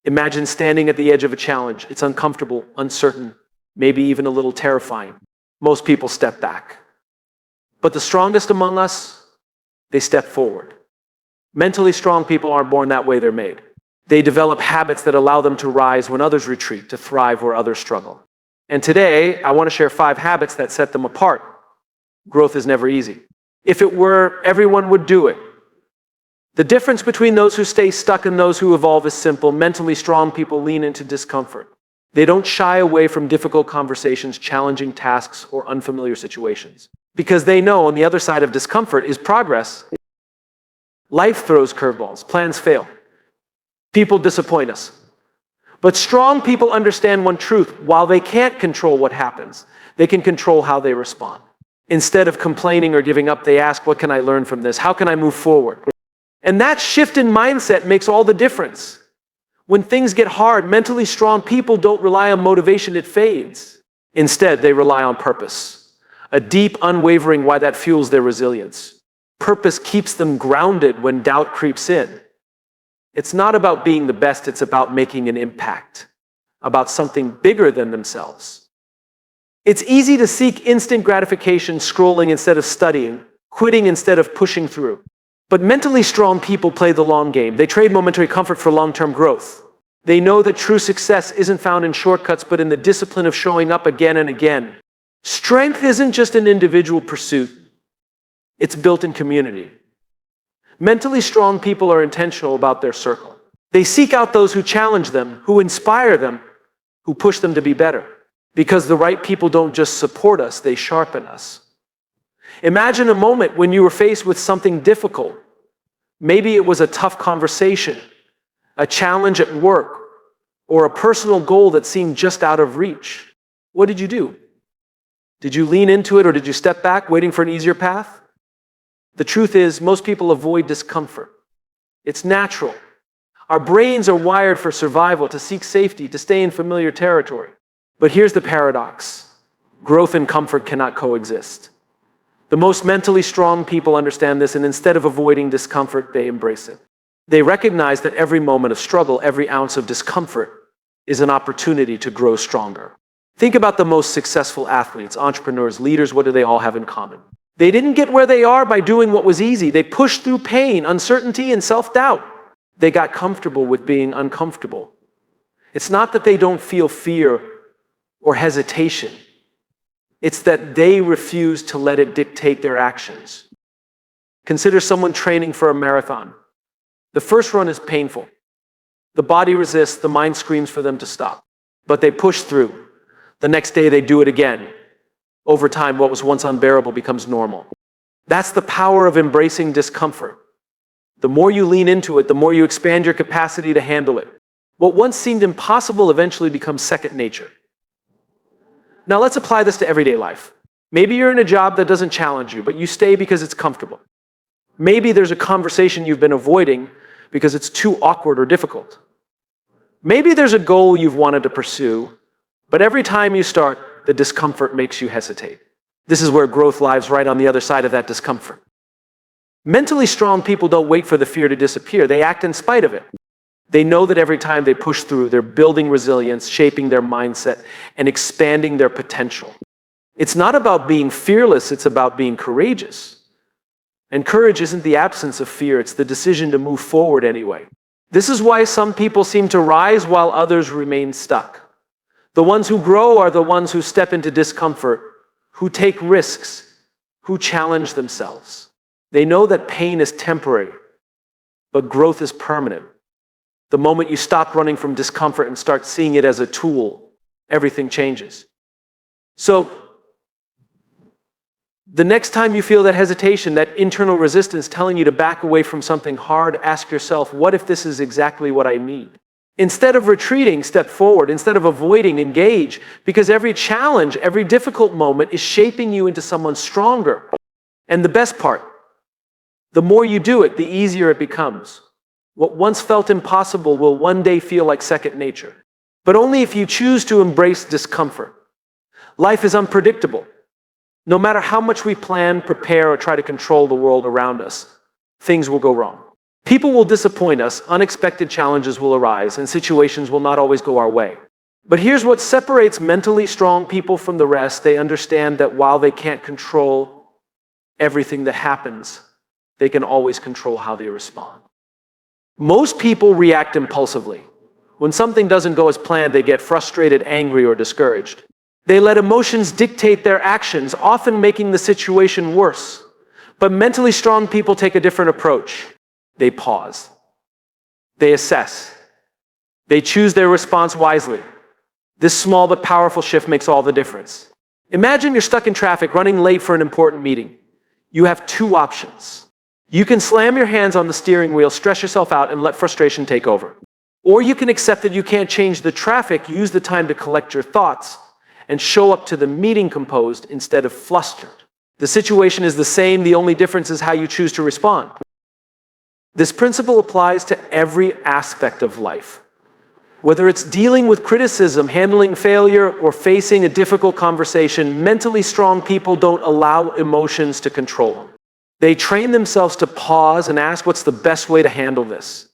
Imagine standing at the edge of a challenge. It's uncomfortable, uncertain, maybe even a little terrifying. Most people step back. But the strongest among us, they step forward. Mentally strong people aren't born that way, they're made. They develop habits that allow them to rise when others retreat, to thrive where others struggle. And today, I want to share 5 habits that set them apart. Growth is never easy. If it were, everyone would do it. The difference between those who stay stuck and those who evolve is simple. Mentally strong people lean into discomfort. They don't shy away from difficult conversations, challenging tasks, or unfamiliar situations. Because they know on the other side of discomfort is progress. Life throws curveballs, plans fail. People disappoint us. But strong people understand one truth. While they can't control what happens, they can control how they respond. Instead of complaining or giving up, they ask, what can I learn from this? How can I move forward? And that shift in mindset makes all the difference. When things get hard, mentally strong people don't rely on motivation, it fades. Instead, they rely on purpose. A deep, unwavering why that fuels their resilience. Purpose keeps them grounded when doubt creeps in. It's not about being the best, it's about making an impact, about something bigger than themselves. It's easy to seek instant gratification, scrolling instead of studying, quitting instead of pushing through. But mentally strong people play the long game. They trade momentary comfort for long-term growth. They know that true success isn't found in shortcuts, but in the discipline of showing up again and again. Strength isn't just an individual pursuit. It's built in community. Mentally strong people are intentional about their circle. They seek out those who challenge them, who inspire them, who push them to be better. Because the right people don't just support us, they sharpen us. Imagine a moment when you were faced with something difficult. Maybe it was a tough conversation, a challenge at work, or a personal goal that seemed just out of reach. What did you do? Did you lean into it or did you step back, waiting for an easier path? The truth is, most people avoid discomfort. It's natural. Our brains are wired for survival, to seek safety, to stay in familiar territory. But here's the paradox. Growth and comfort cannot coexist. The most mentally strong people understand this, and instead of avoiding discomfort, they embrace it. They recognize that every moment of struggle, every ounce of discomfort, is an opportunity to grow stronger. Think about the most successful athletes, entrepreneurs, leaders. What do they all have in common? They didn't get where they are by doing what was easy. They pushed through pain, uncertainty, and self-doubt. They got comfortable with being uncomfortable. It's not that they don't feel fear or hesitation. It's that they refuse to let it dictate their actions. Consider someone training for a marathon. The first run is painful. The body resists, the mind screams for them to stop. But they push through. The next day they do it again. Over time, what was once unbearable becomes normal. That's the power of embracing discomfort. The more you lean into it, the more you expand your capacity to handle it. What once seemed impossible eventually becomes second nature. Now let's apply this to everyday life. Maybe you're in a job that doesn't challenge you, but you stay because it's comfortable. Maybe there's a conversation you've been avoiding because it's too awkward or difficult. Maybe there's a goal you've wanted to pursue, but every time you start, the discomfort makes you hesitate. This is where growth lies, right on the other side of that discomfort. Mentally strong people don't wait for the fear to disappear. They act in spite of it. They know that every time they push through, they're building resilience, shaping their mindset, and expanding their potential. It's not about being fearless, it's about being courageous. And courage isn't the absence of fear, it's the decision to move forward anyway. This is why some people seem to rise while others remain stuck. The ones who grow are the ones who step into discomfort, who take risks, who challenge themselves. They know that pain is temporary, but growth is permanent. The moment you stop running from discomfort and start seeing it as a tool, everything changes. So, the next time you feel that hesitation, that internal resistance telling you to back away from something hard, ask yourself, what if this is exactly what I need? Instead of retreating, step forward. Instead of avoiding, engage. Because every challenge, every difficult moment is shaping you into someone stronger. And the best part, the more you do it, the easier it becomes. What once felt impossible will one day feel like second nature. But only if you choose to embrace discomfort. Life is unpredictable. No matter how much we plan, prepare, or try to control the world around us, things will go wrong. People will disappoint us, unexpected challenges will arise, and situations will not always go our way. But here's what separates mentally strong people from the rest. They understand that while they can't control everything that happens, they can always control how they respond. Most people react impulsively. When something doesn't go as planned, they get frustrated, angry, or discouraged. They let emotions dictate their actions, often making the situation worse. But mentally strong people take a different approach. They pause. They assess. They choose their response wisely. This small but powerful shift makes all the difference. Imagine you're stuck in traffic, running late for an important meeting. You have two options. You can slam your hands on the steering wheel, stress yourself out, and let frustration take over. Or you can accept that you can't change the traffic, use the time to collect your thoughts, and show up to the meeting composed instead of flustered. The situation is the same, the only difference is how you choose to respond. This principle applies to every aspect of life. Whether it's dealing with criticism, handling failure, or facing a difficult conversation, mentally strong people don't allow emotions to control them. They train themselves to pause and ask, what's the best way to handle this?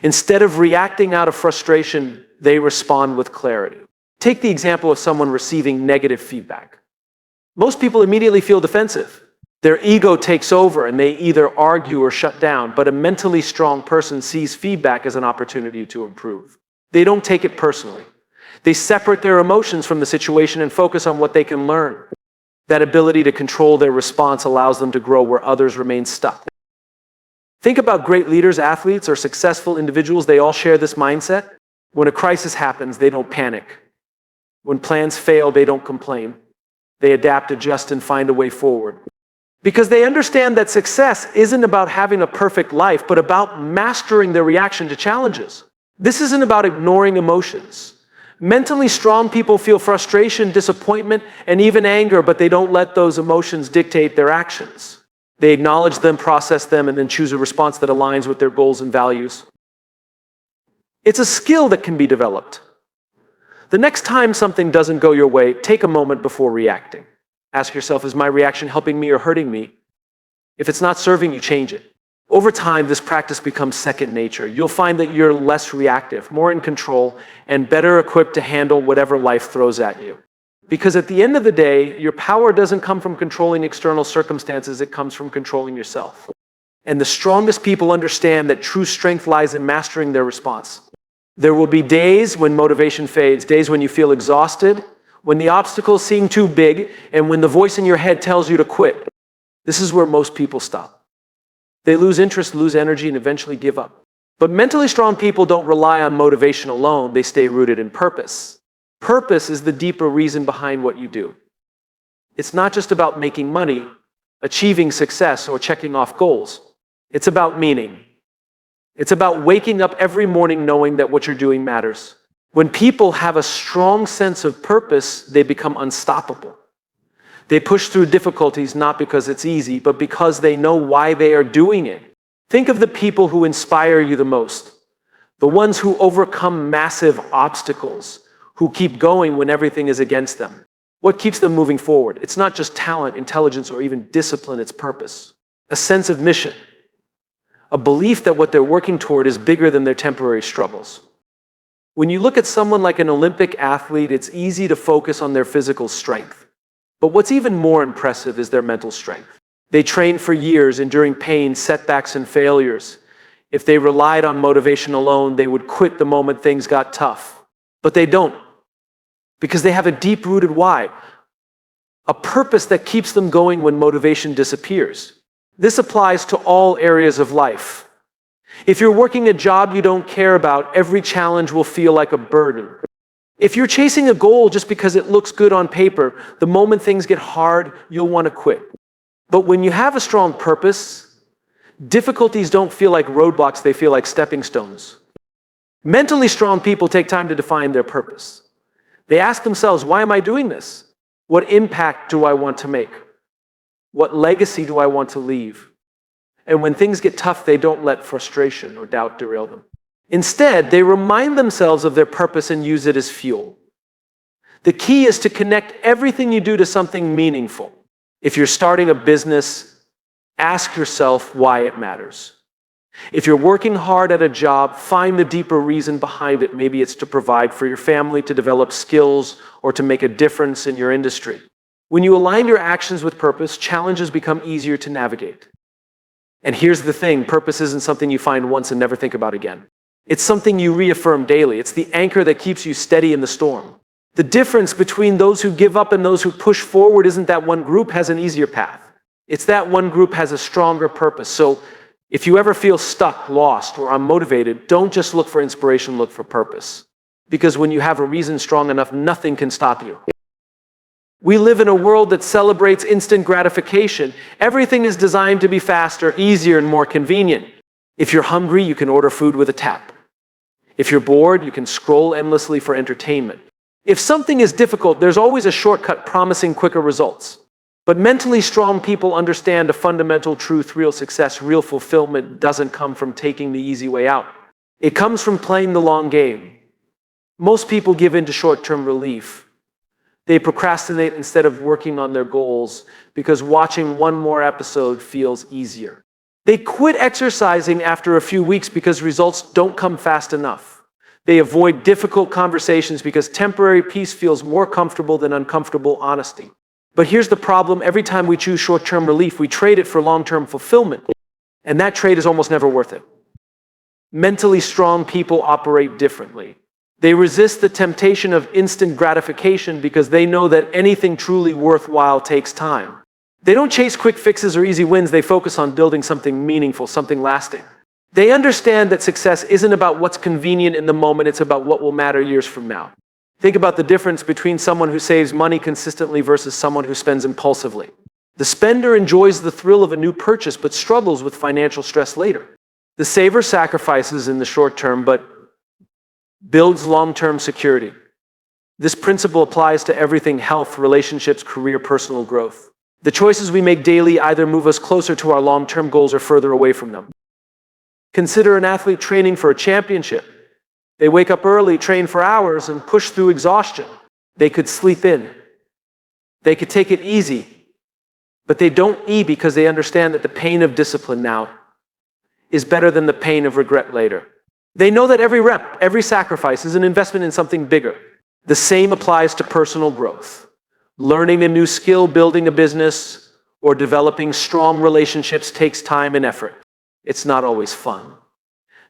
Instead of reacting out of frustration, they respond with clarity. Take the example of someone receiving negative feedback. Most people immediately feel defensive. Their ego takes over and they either argue or shut down, but a mentally strong person sees feedback as an opportunity to improve. They don't take it personally. They separate their emotions from the situation and focus on what they can learn. That ability to control their response allows them to grow where others remain stuck. Think about great leaders, athletes, or successful individuals. They all share this mindset. When a crisis happens, they don't panic. When plans fail, they don't complain. They adapt, adjust, and find a way forward. Because they understand that success isn't about having a perfect life, but about mastering their reaction to challenges. This isn't about ignoring emotions. Mentally strong people feel frustration, disappointment, and even anger, but they don't let those emotions dictate their actions. They acknowledge them, process them, and then choose a response that aligns with their goals and values. It's a skill that can be developed. The next time something doesn't go your way, take a moment before reacting. Ask yourself, is my reaction helping me or hurting me? If it's not serving you, change it. Over time, this practice becomes second nature. You'll find that you're less reactive, more in control, and better equipped to handle whatever life throws at you. Because at the end of the day, your power doesn't come from controlling external circumstances, it comes from controlling yourself. And the strongest people understand that true strength lies in mastering their response. There will be days when motivation fades, days when you feel exhausted, when the obstacles seem too big, and when the voice in your head tells you to quit. This is where most people stop. They lose interest, lose energy, and eventually give up. But mentally strong people don't rely on motivation alone. They stay rooted in purpose. Purpose is the deeper reason behind what you do. It's not just about making money, achieving success, or checking off goals. It's about meaning. It's about waking up every morning knowing that what you're doing matters. When people have a strong sense of purpose, they become unstoppable. They push through difficulties not because it's easy, but because they know why they are doing it. Think of the people who inspire you the most. The ones who overcome massive obstacles, who keep going when everything is against them. What keeps them moving forward? It's not just talent, intelligence, or even discipline, it's purpose. A sense of mission. A belief that what they're working toward is bigger than their temporary struggles. When you look at someone like an Olympic athlete, it's easy to focus on their physical strength. But what's even more impressive is their mental strength. They train for years, enduring pain, setbacks, and failures. If they relied on motivation alone, they would quit the moment things got tough. But they don't, because they have a deep-rooted why, a purpose that keeps them going when motivation disappears. This applies to all areas of life. If you're working a job you don't care about, every challenge will feel like a burden. If you're chasing a goal just because it looks good on paper, the moment things get hard, you'll want to quit. But when you have a strong purpose, difficulties don't feel like roadblocks, they feel like stepping stones. Mentally strong people take time to define their purpose. They ask themselves, why am I doing this? What impact do I want to make? What legacy do I want to leave? And when things get tough, they don't let frustration or doubt derail them. Instead, they remind themselves of their purpose and use it as fuel. The key is to connect everything you do to something meaningful. If you're starting a business, ask yourself why it matters. If you're working hard at a job, find the deeper reason behind it. Maybe it's to provide for your family, to develop skills, or to make a difference in your industry. When you align your actions with purpose, challenges become easier to navigate. And here's the thing, purpose isn't something you find once and never think about again. It's something you reaffirm daily. It's the anchor that keeps you steady in the storm. The difference between those who give up and those who push forward isn't that one group has an easier path. It's that one group has a stronger purpose. So if you ever feel stuck, lost, or unmotivated, don't just look for inspiration, look for purpose. Because when you have a reason strong enough, nothing can stop you. We live in a world that celebrates instant gratification. Everything is designed to be faster, easier, and more convenient. If you're hungry, you can order food with a tap. If you're bored, you can scroll endlessly for entertainment. If something is difficult, there's always a shortcut promising quicker results. But mentally strong people understand a fundamental truth: real success, real fulfillment doesn't come from taking the easy way out. It comes from playing the long game. Most people give in to short-term relief. They procrastinate instead of working on their goals because watching one more episode feels easier. They quit exercising after a few weeks because results don't come fast enough. They avoid difficult conversations because temporary peace feels more comfortable than uncomfortable honesty. But here's the problem: every time we choose short-term relief, we trade it for long-term fulfillment. And that trade is almost never worth it. Mentally strong people operate differently. They resist the temptation of instant gratification because they know that anything truly worthwhile takes time. They don't chase quick fixes or easy wins. They focus on building something meaningful, something lasting. They understand that success isn't about what's convenient in the moment, it's about what will matter years from now. Think about the difference between someone who saves money consistently versus someone who spends impulsively. The spender enjoys the thrill of a new purchase but struggles with financial stress later. The saver sacrifices in the short term but builds long-term security. This principle applies to everything: health, relationships, career, personal growth. The choices we make daily either move us closer to our long-term goals or further away from them. Consider an athlete training for a championship. They wake up early, train for hours, and push through exhaustion. They could sleep in. They could take it easy. But they don't eat because they understand that the pain of discipline now is better than the pain of regret later. They know that every rep, every sacrifice is an investment in something bigger. The same applies to personal growth. Learning a new skill, building a business, or developing strong relationships takes time and effort. It's not always fun.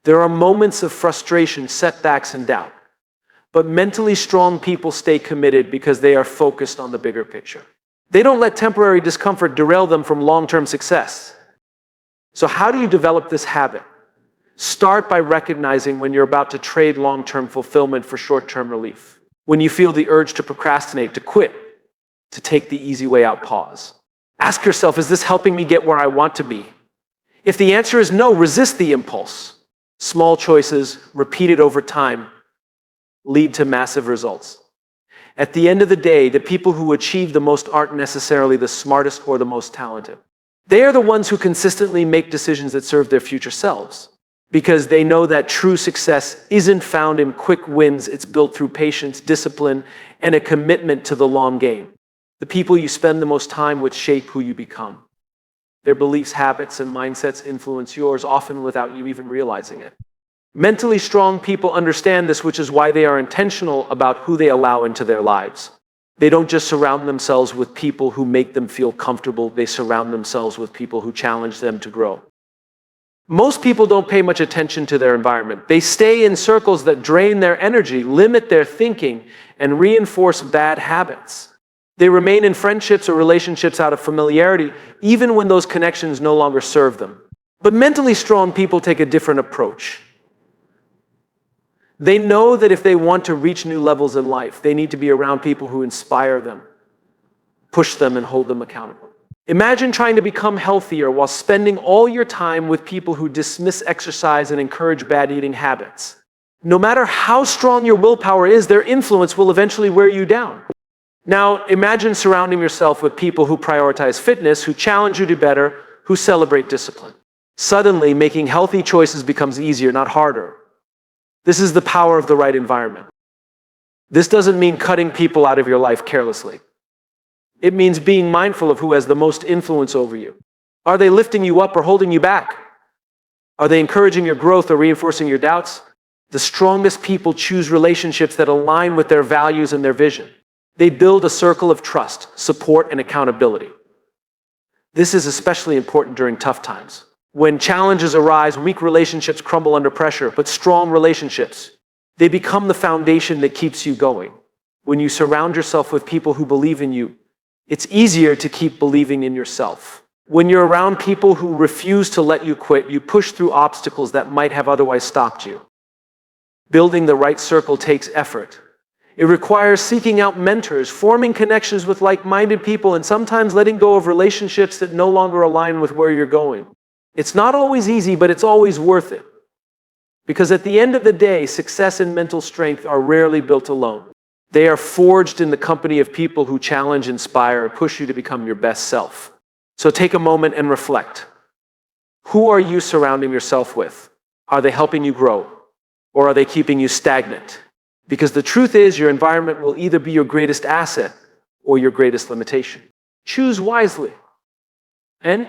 There are moments of frustration, setbacks, and doubt. But mentally strong people stay committed because they are focused on the bigger picture. They don't let temporary discomfort derail them from long-term success. So how do you develop this habit? Start by recognizing when you're about to trade long-term fulfillment for short-term relief. When you feel the urge to procrastinate, to quit, to take the easy way out, pause. Ask yourself, is this helping me get where I want to be? If the answer is no, resist the impulse. Small choices, repeated over time, lead to massive results. At the end of the day, the people who achieve the most aren't necessarily the smartest or the most talented. They are the ones who consistently make decisions that serve their future selves, because they know that true success isn't found in quick wins. It's built through patience, discipline, and a commitment to the long game. The people you spend the most time with shape who you become. Their beliefs, habits, and mindsets influence yours, often without you even realizing it. Mentally strong people understand this, which is why they are intentional about who they allow into their lives. They don't just surround themselves with people who make them feel comfortable. They surround themselves with people who challenge them to grow. Most people don't pay much attention to their environment. They stay in circles that drain their energy, limit their thinking, and reinforce bad habits. They remain in friendships or relationships out of familiarity, even when those connections no longer serve them. But mentally strong people take a different approach. They know that if they want to reach new levels in life, they need to be around people who inspire them, push them, and hold them accountable. Imagine trying to become healthier while spending all your time with people who dismiss exercise and encourage bad eating habits. No matter how strong your willpower is, their influence will eventually wear you down. Now, imagine surrounding yourself with people who prioritize fitness, who challenge you to better, who celebrate discipline. Suddenly, making healthy choices becomes easier, not harder. This is the power of the right environment. This doesn't mean cutting people out of your life carelessly. It means being mindful of who has the most influence over you. Are they lifting you up or holding you back? Are they encouraging your growth or reinforcing your doubts? The strongest people choose relationships that align with their values and their vision. They build a circle of trust, support, and accountability. This is especially important during tough times. When challenges arise, weak relationships crumble under pressure, but strong relationships, they become the foundation that keeps you going. When you surround yourself with people who believe in you, it's easier to keep believing in yourself. When you're around people who refuse to let you quit, you push through obstacles that might have otherwise stopped you. Building the right circle takes effort. It requires seeking out mentors, forming connections with like-minded people, and sometimes letting go of relationships that no longer align with where you're going. It's not always easy, but it's always worth it. Because at the end of the day, success and mental strength are rarely built alone. They are forged in the company of people who challenge, inspire, and push you to become your best self. So take a moment and reflect. Who are you surrounding yourself with? Are they helping you grow? Or are they keeping you stagnant? Because the truth is, your environment will either be your greatest asset or your greatest limitation. Choose wisely. And